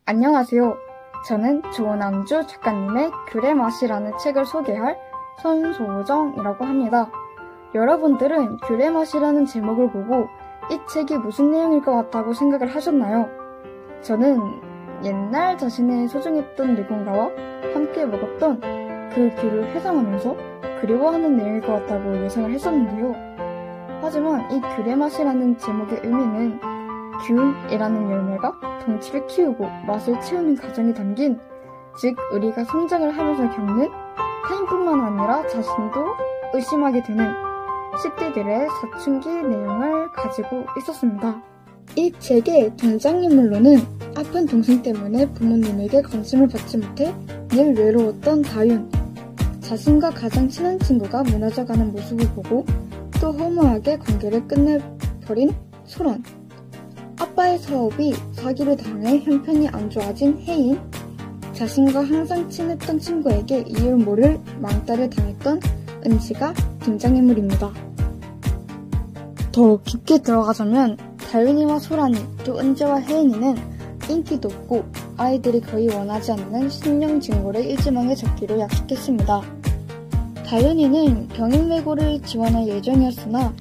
안녕하세요. 저는 조남주 작가님의 귤의 맛이라는 책을 소개할 손소정이라고 합니다. 여러분들은 귤의 맛이라는 제목을 보고 이 책이 무슨 내용일 것 같다고 생각을 하셨나요? 저는 옛날 자신의 소중했던 누군가와 함께 먹었던 그 귤을 회상하면서 그리워하는 내용일 것 같다고 예상을 했었는데요. 하지만 이 귤의 맛이라는 제목의 의미는 귤이라는 열매가 덩치를 키우고 맛을 채우는 과정이 담긴, 즉 우리가 성장을 하면서 겪는 타인뿐만 아니라 자신도 의심하게 되는 10대들의 사춘기 내용을 가지고 있었습니다. 이 책의 등장인물로는 아픈 동생 때문에 부모님에게 관심을 받지 못해 늘 외로웠던 다윤, 자신과 가장 친한 친구가 무너져가는 모습을 보고 또 허무하게 관계를 끝내버린 소란, 아빠의 사업이 사기를 당해 형편이 안 좋아진 혜인, 자신과 항상 친했던 친구에게 이유를 모를 망다를 당했던 은지가 등장인물입니다. 더 깊게 들어가자면 다윤이와 소란이 또 은지와 혜인이는 인기도 없고 아이들이 거의 원하지 않는 신령진고를 일지망에 적기로 약속했습니다. 다윤이는 병행외고를 지원할 예정이었으나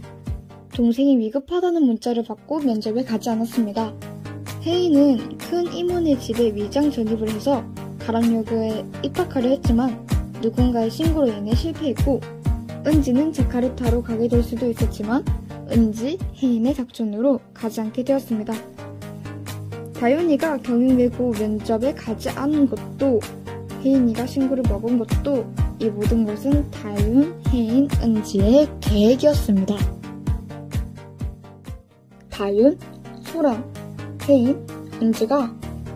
동생이 위급하다는 문자를 받고 면접에 가지 않았습니다. 혜인은 큰 이모네 집에 위장 전입을 해서 가락여고에 입학하려 했지만 누군가의 신고로 인해 실패했고, 은지는 자카르타로 가게 될 수도 있었지만 은지, 혜인의 작전으로 가지 않게 되었습니다. 다윤이가 경영외고 면접에 가지 않은 것도, 혜인이가 신고를 먹은 것도 이 모든 것은 다윤, 혜인, 은지의 계획이었습니다. 다윤, 소란, 혜인, 은지가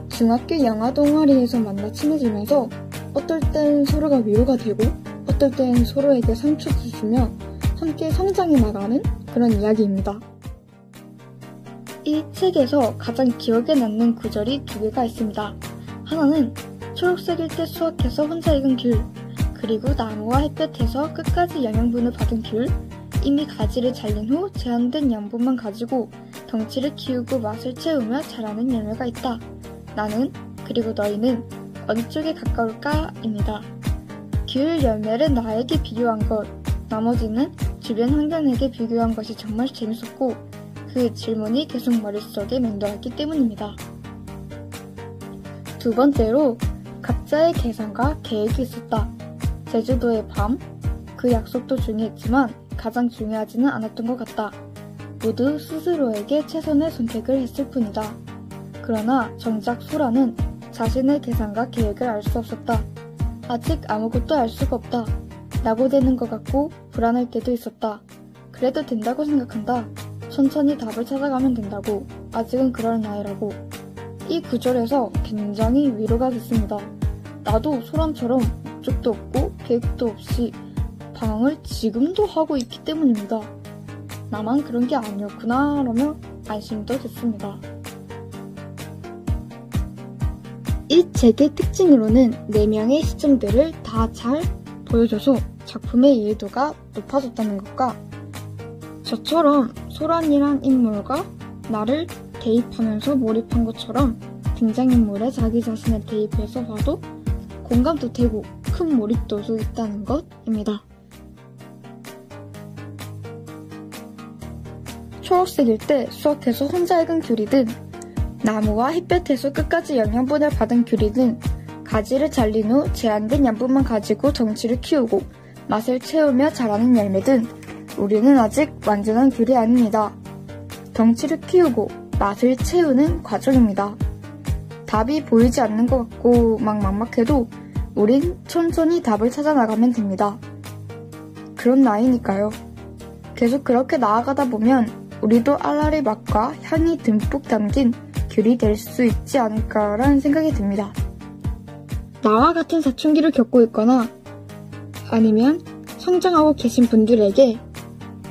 중학교 영화 동아리에서 만나 친해지면서 어떨 땐 서로가 위로가 되고 어떨 땐 서로에게 상처를 주며 함께 성장해 나가는 그런 이야기입니다. 이 책에서 가장 기억에 남는 구절이 두 개가 있습니다. 하나는 초록색일 때 수확해서 혼자 익은 귤, 그리고 나무와 햇볕에서 끝까지 영양분을 받은 귤, 이미 가지를 잘린 후 제한된 양분만 가지고 덩치를 키우고 맛을 채우며 자라는 열매가 있다. 나는, 그리고 너희는 어느 쪽에 가까울까? 입니다. 귤 열매를 나에게 비교한 것, 나머지는 주변 환경에게 비교한 것이 정말 재밌었고 그 질문이 계속 머릿속에 맴돌았기 때문입니다. 두 번째로, 각자의 계산과 계획이 있었다. 제주도의 밤, 그 약속도 중요했지만 가장 중요하지는 않았던 것 같다. 모두 스스로에게 최선의 선택을 했을 뿐이다. 그러나 정작 소라는 자신의 계산과 계획을 알 수 없었다. 아직 아무것도 알 수가 없다. 낙오되는 것 같고 불안할 때도 있었다. 그래도 된다고 생각한다. 천천히 답을 찾아가면 된다고. 아직은 그럴 나이라고. 이 구절에서 굉장히 위로가 됐습니다. 나도 소란처럼 목적도 없고 계획도 없이 방황을 지금도 하고 있기 때문입니다. 나만 그런 게 아니었구나 라며 안심도 됐습니다. 이 책의 특징으로는 4명의 시점들을 다 잘 보여줘서 작품의 이해도가 높아졌다는 것과, 저처럼 소란이란 인물과 나를 대입하면서 몰입한 것처럼 등장인물에 자기 자신을 대입해서 봐도 공감도 되고 큰 몰입도도 있다는 것입니다. 초록색일 때 수확해서 혼자 익은 귤이든 나무와 햇볕에서 끝까지 영양분을 받은 귤이든 가지를 잘린 후 제한된 양분만 가지고 덩치를 키우고 맛을 채우며 자라는 열매든 우리는 아직 완전한 귤이 아닙니다. 덩치를 키우고 맛을 채우는 과정입니다. 답이 보이지 않는 것 같고 막 막막해도 우린 천천히 답을 찾아 나가면 됩니다. 그런 나이니까요. 계속 그렇게 나아가다 보면 우리도 알알의 맛과 향이 듬뿍 담긴 귤이 될 수 있지 않을까라는 생각이 듭니다. 나와 같은 사춘기를 겪고 있거나 아니면 성장하고 계신 분들에게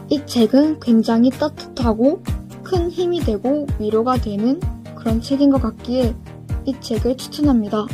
이 책은 굉장히 따뜻하고 큰 힘이 되고 위로가 되는 그런 책인 것 같기에 이 책을 추천합니다.